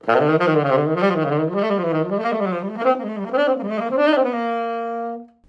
Hey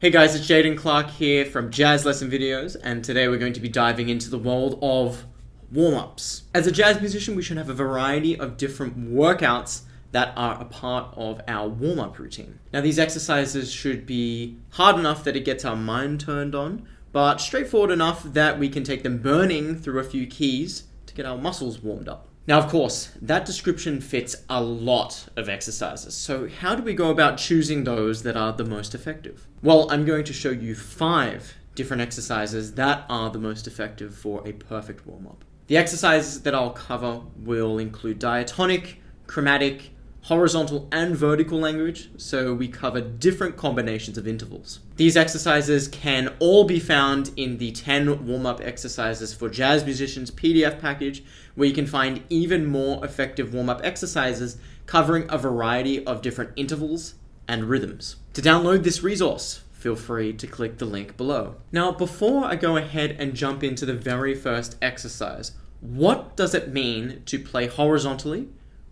guys, it's Jayden Clark here from Jazz Lesson Videos, and today we're going to be diving into the world of warm-ups. As a jazz musician, we should have a variety of different workouts that are a part of our warm-up routine. Now, these exercises should be hard enough that it gets our mind turned on, but straightforward enough that we can take them burning through a few keys to get our muscles warmed up. Now, of course, that description fits a lot of exercises. So how do we go about choosing those that are the most effective? Well, I'm going to show you 5 different exercises that are the most effective for a perfect warm-up. The exercises that I'll cover will include diatonic, chromatic, horizontal and vertical language, so we cover different combinations of intervals. These exercises can all be found in the 10 warm-up exercises for jazz musicians PDF package, where you can find even more effective warm-up exercises covering a variety of different intervals and rhythms. To download this resource, feel free to click the link below. Now, before I go ahead and jump into the very first exercise, what does it mean to play horizontally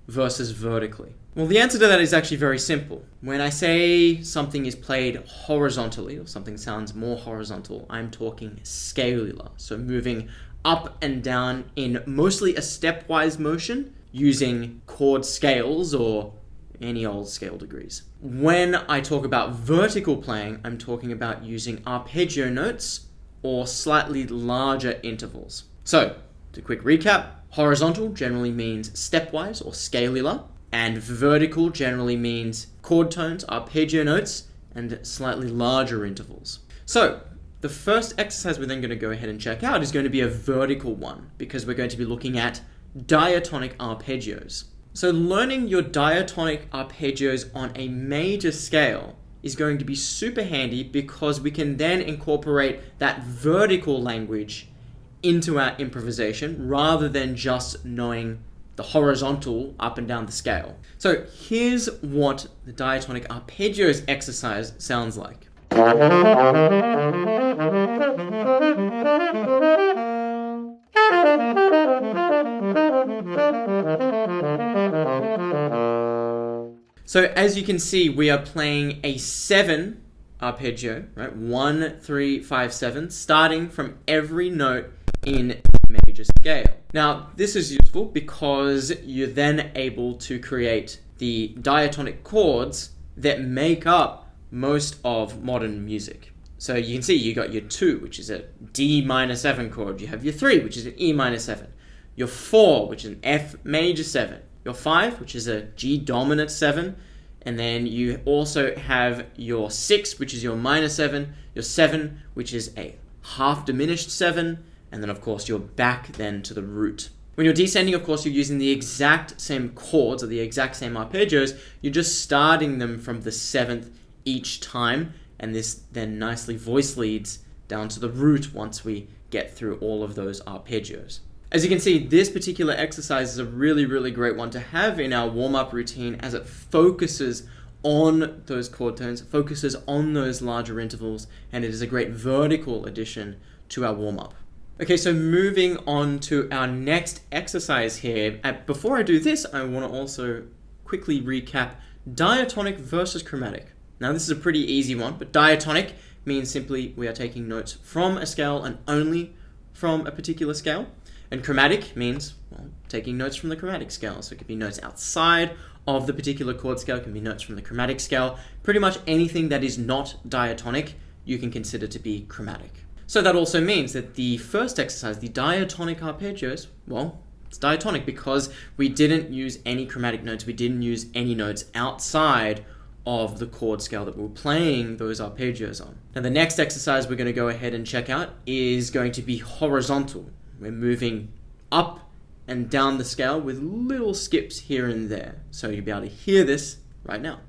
versus vertically? Well, the answer to that is actually very simple. When I say something is played horizontally, or something sounds more horizontal, I'm talking scalular, so moving up and down in mostly a stepwise motion using chord scales or any old scale degrees. When I talk about vertical playing, I'm talking about using arpeggio notes or slightly larger intervals. So, to quick recap, horizontal generally means stepwise or scalular, and vertical generally means chord tones, arpeggio notes, and slightly larger intervals. So, the first exercise we're then going to go ahead and check out is going to be a vertical one, because we're going to be looking at diatonic arpeggios. So learning your diatonic arpeggios on a major scale is going to be super handy, because we can then incorporate that vertical language into our improvisation rather than just knowing the horizontal up and down the scale. So here's what the diatonic arpeggios exercise sounds like. So as you can see, we are playing a 7 arpeggio, right? 1, 3, 5, 7, starting from every note in major scale. Now, this is useful because you're then able to create the diatonic chords that make up most of modern music. So you can see you got your 2, which is a D minor 7 chord. You have your 3, which is an E minor 7. Your 4, which is an F major 7. Your 5, which is a G dominant 7. And then you also have your 6, which is your minor 7. Your 7, which is a half diminished 7. And then, of course, you're back then to the root. When you're descending, of course, you're using the exact same chords or the exact same arpeggios. You're just starting them from the 7th each time. And this then nicely voice leads down to the root once we get through all of those arpeggios. As you can see, this particular exercise is a really, really great one to have in our warm-up routine, as it focuses on those chord tones, focuses on those larger intervals, and it is a great vertical addition to our warm-up. Okay, so moving on to our next exercise here. Before I do this, I want to also quickly recap diatonic versus chromatic. Now, this is a pretty easy one, but diatonic means simply we are taking notes from a scale and only from a particular scale. And chromatic means, well, taking notes from the chromatic scale. So it could be notes outside of the particular chord scale, it can be notes from the chromatic scale. Pretty much anything that is not diatonic, you can consider to be chromatic. So that also means that the first exercise, the diatonic arpeggios, well, it's diatonic because we didn't use any chromatic notes, we didn't use any notes outside of the chord scale that we were playing those arpeggios on. Now the next exercise we're going to go ahead and check out is going to be horizontal. We're moving up and down the scale with little skips here and there. So you'll be able to hear this right now.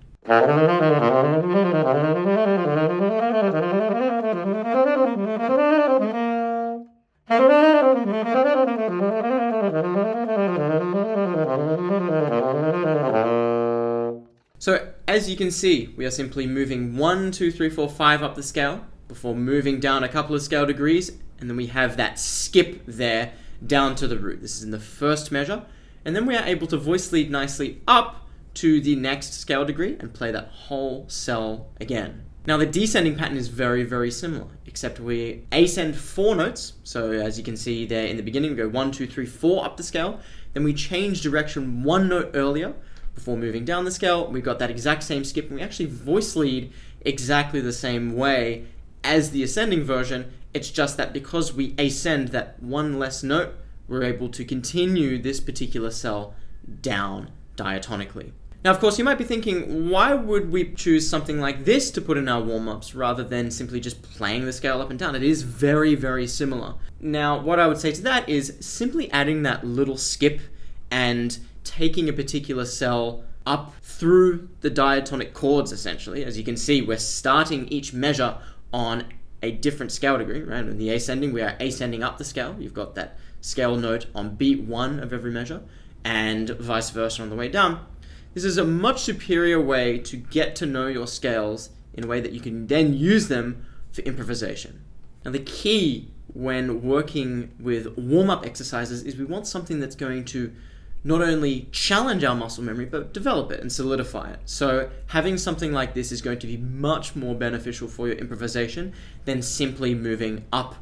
So as you can see, we are simply moving 1, 2, 3, 4, 5 up the scale before moving down a couple of scale degrees, and then we have that skip there down to the root. This is in the first measure. and then we are able to voice lead nicely up to the next scale degree and play that whole cell again. Now the descending pattern is very, very similar, except we ascend 4 notes. So as you can see there in the beginning, we go 1, 2, 3, 4 up the scale. Then we change direction 1 note earlier before moving down the scale. We've got that exact same skip, and we actually voice lead exactly the same way as the ascending version. It's just that because we ascend that 1 less note, we're able to continue this particular cell down diatonically. Now, of course, you might be thinking, why would we choose something like this to put in our warm-ups rather than simply just playing the scale up and down? It is very, very similar. Now, what I would say to that is simply adding that little skip and taking a particular cell up through the diatonic chords, essentially. As you can see, we're starting each measure on a different scale degree, right? In the ascending, we are ascending up the scale. You've got that scale note on beat 1 of every measure, and vice versa on the way down. This is a much superior way to get to know your scales in a way that you can then use them for improvisation. Now, the key when working with warm-up exercises is we want something that's going to not only challenge our muscle memory, but develop it and solidify it. So having something like this is going to be much more beneficial for your improvisation than simply moving up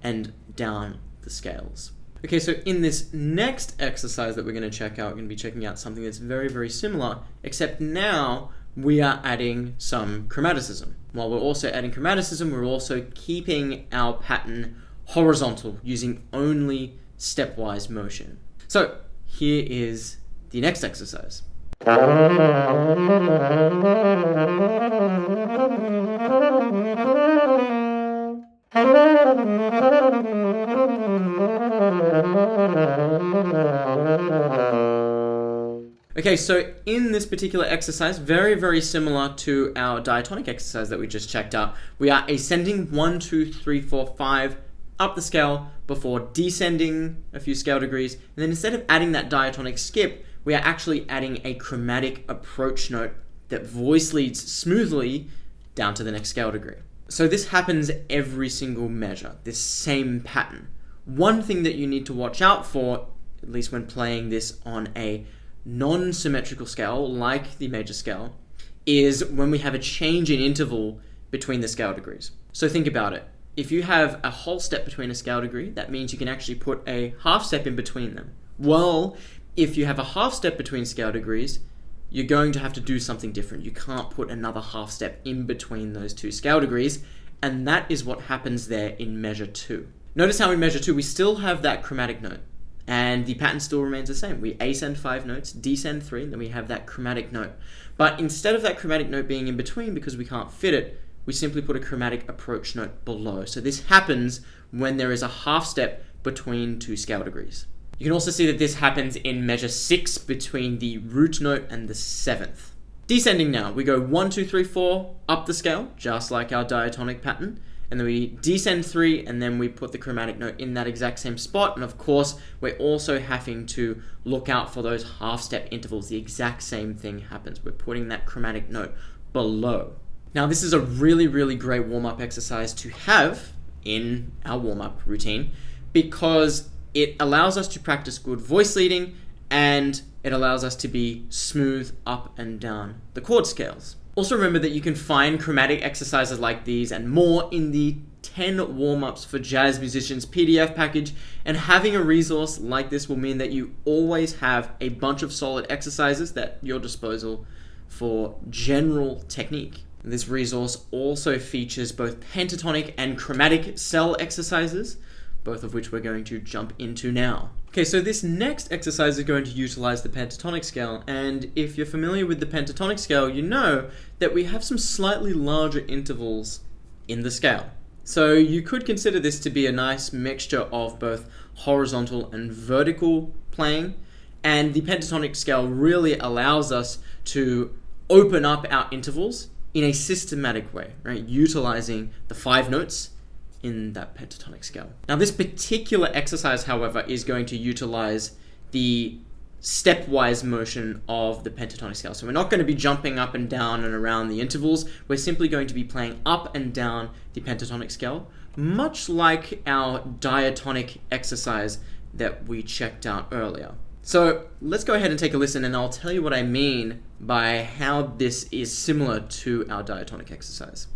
and down the scales. Okay, so in this next exercise that we're going to check out, we're going to be checking out something that's very, very similar, except now we are adding some chromaticism. While we're also adding chromaticism, we're also keeping our pattern horizontal, using only stepwise motion. So here is the next exercise. Okay, so in this particular exercise, very, very similar to our diatonic exercise that we just checked out, we are ascending 1, 2, 3, 4, 5 up the scale before descending a few scale degrees, and then instead of adding that diatonic skip, we are actually adding a chromatic approach note that voice leads smoothly down to the next scale degree. So this happens every single measure, this same pattern. One thing that you need to watch out for, at least when playing this on a non-symmetrical scale like the major scale, is when we have a change in interval between the scale degrees. So think about it. If you have a whole step between a scale degree, that means you can actually put a half step in between them. Well, if you have a half step between scale degrees, you're going to have to do something different. You can't put another half step in between those 2 scale degrees, and that is what happens there in measure 2. Notice how in measure 2 we still have that chromatic note, and the pattern still remains the same. We ascend 5 notes, descend 3, and then we have that chromatic note. But instead of that chromatic note being in between because we can't fit it, we simply put a chromatic approach note below. So this happens when there is a half step between 2 scale degrees. You can also see that this happens in measure 6 between the root note and the 7th. Descending now, we go 1, 2, 3, 4 up the scale, just like our diatonic pattern, and then we descend 3, and then we put the chromatic note in that exact same spot. And of course, we're also having to look out for those half step intervals. The exact same thing happens. We're putting that chromatic note below. Now, this is a really, really great warm-up exercise to have in our warm-up routine because it allows us to practice good voice leading, and it allows us to be smooth up and down the chord scales. Also remember that you can find chromatic exercises like these and more in the 10 warm-ups for jazz musicians PDF package, and having a resource like this will mean that you always have a bunch of solid exercises at your disposal for general technique. This resource also features both pentatonic and chromatic cell exercises, both of which we're going to jump into now. Okay, so this next exercise is going to utilize the pentatonic scale, and if you're familiar with the pentatonic scale, you know that we have some slightly larger intervals in the scale. So you could consider this to be a nice mixture of both horizontal and vertical playing, and the pentatonic scale really allows us to open up our intervals in a systematic way, right? Utilizing the 5 notes in that pentatonic scale. Now, this particular exercise, however, is going to utilize the stepwise motion of the pentatonic scale. So we're not going to be jumping up and down and around the intervals. We're simply going to be playing up and down the pentatonic scale, much like our diatonic exercise that we checked out earlier. So let's go ahead and take a listen, and I'll tell you what I mean by how this is similar to our diatonic exercise.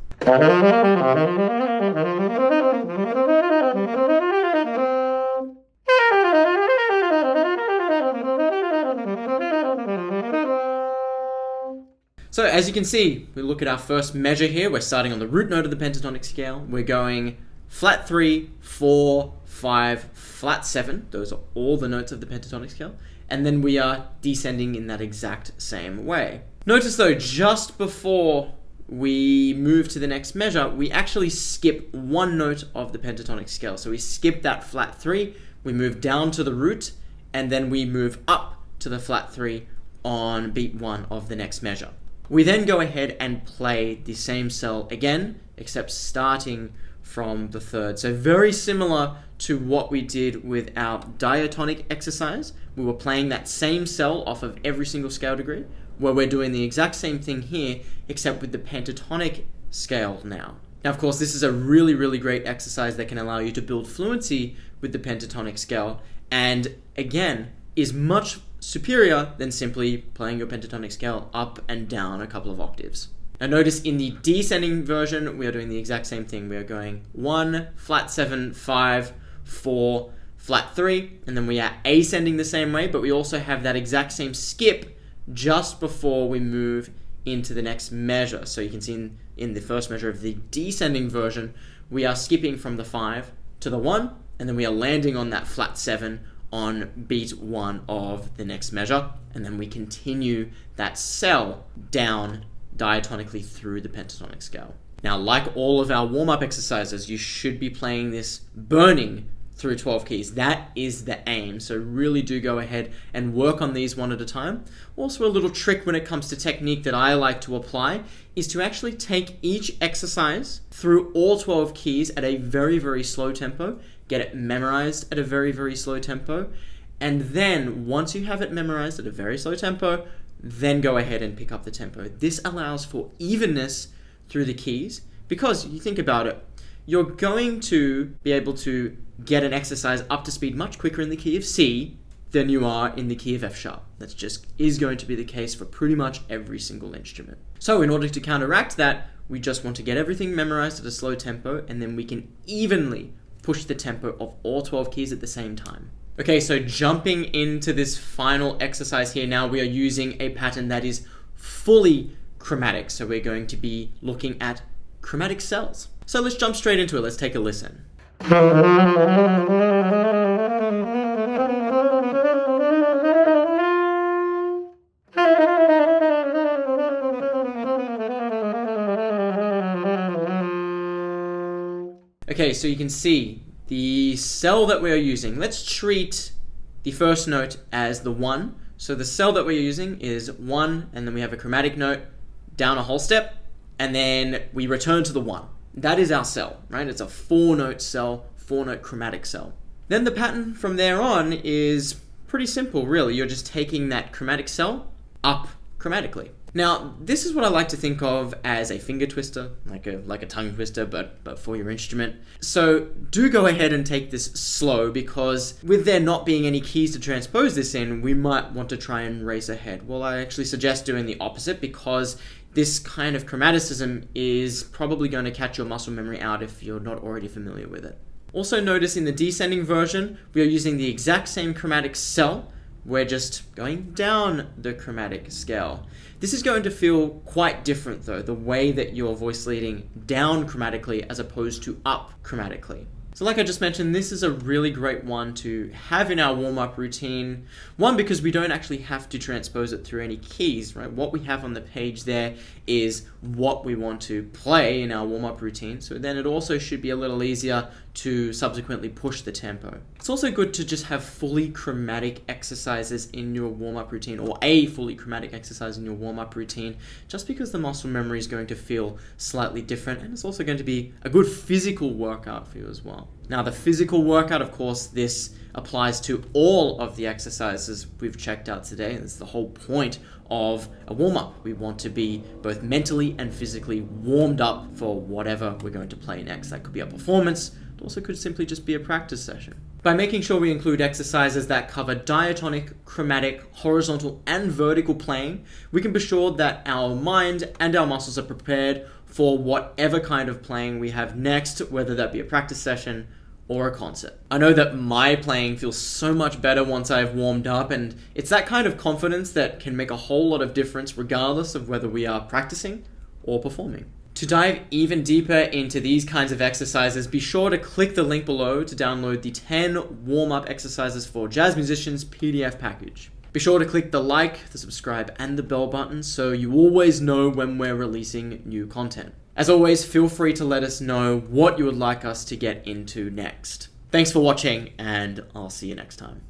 So as you can see, we look at our first measure here. We're starting on the root note of the pentatonic scale. We're going flat 3, 4, 5, flat 7. Those are all the notes of the pentatonic scale. And then we are descending in that exact same way. Notice though, just before we move to the next measure, we actually skip one note of the pentatonic scale. So we skip that flat 3, we move down to the root, and then we move up to the flat 3 on beat 1 of the next measure. We then go ahead and play the same cell again, except starting from the third. So very similar to what we did with our diatonic exercise. We were playing that same cell off of every single scale degree, where we're doing the exact same thing here, except with the pentatonic scale now. Now, of course, this is a really, really great exercise that can allow you to build fluency with the pentatonic scale, and again, is much superior than simply playing your pentatonic scale up and down a couple of octaves. Now notice in the descending version, we are doing the exact same thing. We are going 1, flat 7, 5, 4, flat 3, and then we are ascending the same way, but we also have that exact same skip just before we move into the next measure. So you can see in the first measure of the descending version, we are skipping from the 5 to the 1, and then we are landing on that flat 7 on beat 1 of the next measure, and then we continue that cell down diatonically through the pentatonic scale. Now, like all of our warm-up exercises, you should be playing this burning through 12 keys. That is the aim, so really do go ahead and work on these one at a time. Also, a little trick when it comes to technique that I like to apply is to actually take each exercise through all 12 keys at a very, very slow tempo, get it memorized at a very, very slow tempo, and then once you have it memorized at a very slow tempo, then go ahead and pick up the tempo. This allows for evenness through the keys, because you think about it, you're going to be able to get an exercise up to speed much quicker in the key of C than you are in the key of F sharp. That just is going to be the case for pretty much every single instrument. So in order to counteract that, we just want to get everything memorized at a slow tempo, and then we can evenly push the tempo of all 12 keys at the same time. Okay, so jumping into this final exercise here now, we are using a pattern that is fully chromatic. So we're going to be looking at chromatic cells. So let's jump straight into it. Let's take a listen. Okay, so you can see the cell that we are using. Let's treat the first note as the 1. So the cell that we're using is 1, and then we have a chromatic note down a whole step, and then we return to the 1. That is our cell, right? It's a 4-note cell, 4-note chromatic cell. Then the pattern from there on is pretty simple, really. You're just taking that chromatic cell up chromatically. Now, this is what I like to think of as a finger twister, like a tongue twister, but for your instrument. So do go ahead and take this slow, because with there not being any keys to transpose this in, we might want to try and race ahead. Well, I actually suggest doing the opposite, because this kind of chromaticism is probably going to catch your muscle memory out if you're not already familiar with it. Also notice in the descending version, we are using the exact same chromatic cell. We're just going down the chromatic scale. This is going to feel quite different though, the way that you're voice leading down chromatically as opposed to up chromatically. So like I just mentioned, this is a really great one to have in our warm-up routine. One, because we don't actually have to transpose it through any keys, right? What we have on the page there is what we want to play in our warm-up routine. So then it also should be a little easier to subsequently push the tempo. It's also good to just have fully chromatic exercises in your warm-up routine, or a fully chromatic exercise in your warm-up routine, just because the muscle memory is going to feel slightly different, and it's also going to be a good physical workout for you as well. Now, the physical workout, of course, this applies to all of the exercises we've checked out today. That's the whole point of a warm-up. We want to be both mentally and physically warmed up for whatever we're going to play next. That could be a performance. It also could simply just be a practice session. By making sure we include exercises that cover diatonic, chromatic, horizontal, and vertical playing, we can be sure that our mind and our muscles are prepared for whatever kind of playing we have next, whether that be a practice session or a concert. I know that my playing feels so much better once I've warmed up, and it's that kind of confidence that can make a whole lot of difference regardless of whether we are practicing or performing. To dive even deeper into these kinds of exercises, be sure to click the link below to download the 10 warm-up exercises for jazz musicians PDF package. Be sure to click the like, the subscribe, and the bell button so you always know when we're releasing new content. As always, feel free to let us know what you would like us to get into next. Thanks for watching, and I'll see you next time.